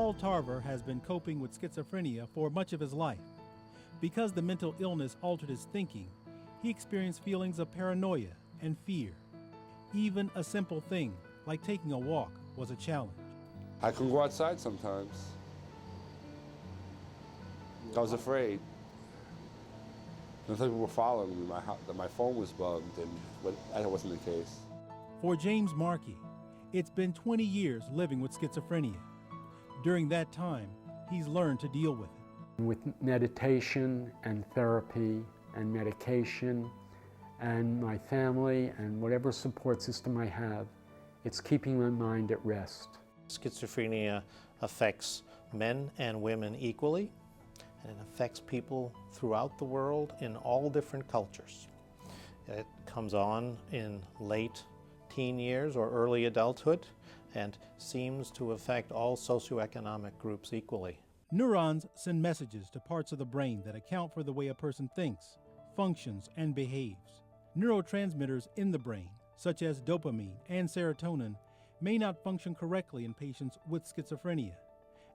Paul Tarver has been coping with schizophrenia for much of his life. Because the mental illness altered his thinking, he experienced feelings of paranoia and fear. Even a simple thing like taking a walk was a challenge. I couldn't go outside sometimes. I was afraid. I thought people were following me, that my phone was bugged, but that wasn't the case. For James Markey, it's been 20 years living with schizophrenia. During that time, he's learned to deal with it. With meditation and therapy and medication and my family and whatever support system I have, it's keeping my mind at rest. Schizophrenia affects men and women equally, and it affects people throughout the world in all different cultures. It comes on in late teen years or early adulthood and seems to affect all socioeconomic groups equally. Neurons send messages to parts of the brain that account for the way a person thinks, functions, and behaves. Neurotransmitters in the brain, such as dopamine and serotonin, may not function correctly in patients with schizophrenia,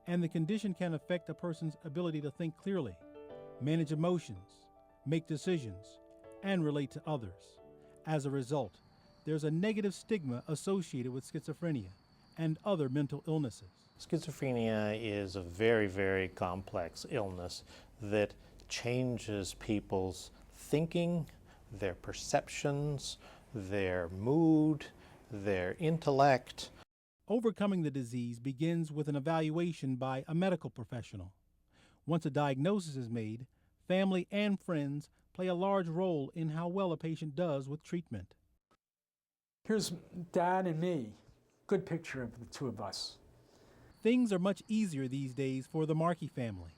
and the condition can affect a person's ability to think clearly, manage emotions, make decisions, and relate to others. As a result, there's a negative stigma associated with schizophrenia and other mental illnesses. Schizophrenia is a very, very complex illness that changes people's thinking, their perceptions, their mood, their intellect. Overcoming the disease begins with an evaluation by a medical professional. Once a diagnosis is made, family and friends play a large role in how well a patient does with treatment. Here's Dad and me. Good picture of the two of us. Things are much easier these days for the Markey family.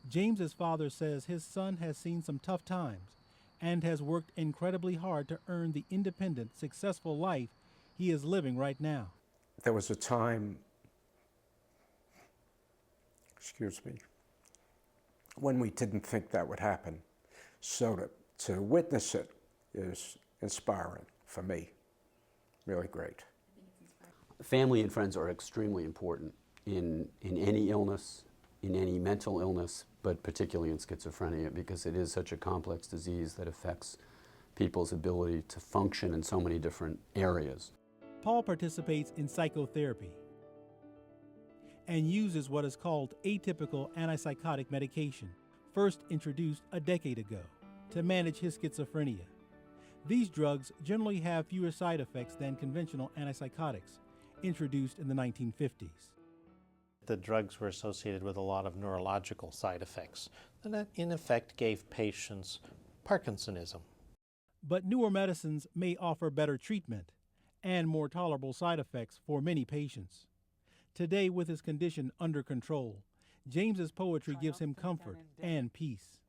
James's father says his son has seen some tough times and has worked incredibly hard to earn the independent, successful life he is living right now. There was a time, when we didn't think that would happen. So to witness it is inspiring for me, really great. Family and friends are extremely important in any illness, in any mental illness, but particularly in schizophrenia, because it is such a complex disease that affects people's ability to function in so many different areas. Paul participates in psychotherapy and uses what is called atypical antipsychotic medication, first introduced a decade ago, to manage his schizophrenia. These drugs generally have fewer side effects than conventional antipsychotics, introduced in the 1950s. The drugs were associated with a lot of neurological side effects, and that in effect gave patients Parkinsonism. But newer medicines may offer better treatment and more tolerable side effects for many patients. Today, with his condition under control, James's poetry gives him comfort and peace.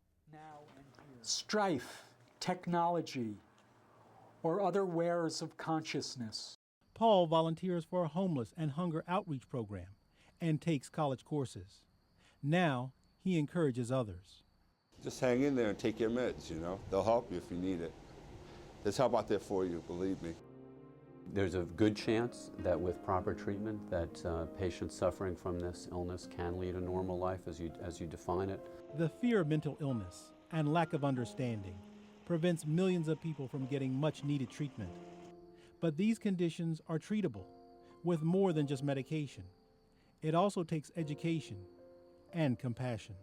Strife, technology, or other wares of consciousness. Paul volunteers for a homeless and hunger outreach program and takes college courses. Now, he encourages others. Just hang in there and take your meds, you know. They'll help you if you need it. There's help out there for you, believe me. There's a good chance that with proper treatment that patients suffering from this illness can lead a normal life as you define it. The fear of mental illness and lack of understanding prevents millions of people from getting much needed treatment. But these conditions are treatable with more than just medication. It also takes education and compassion.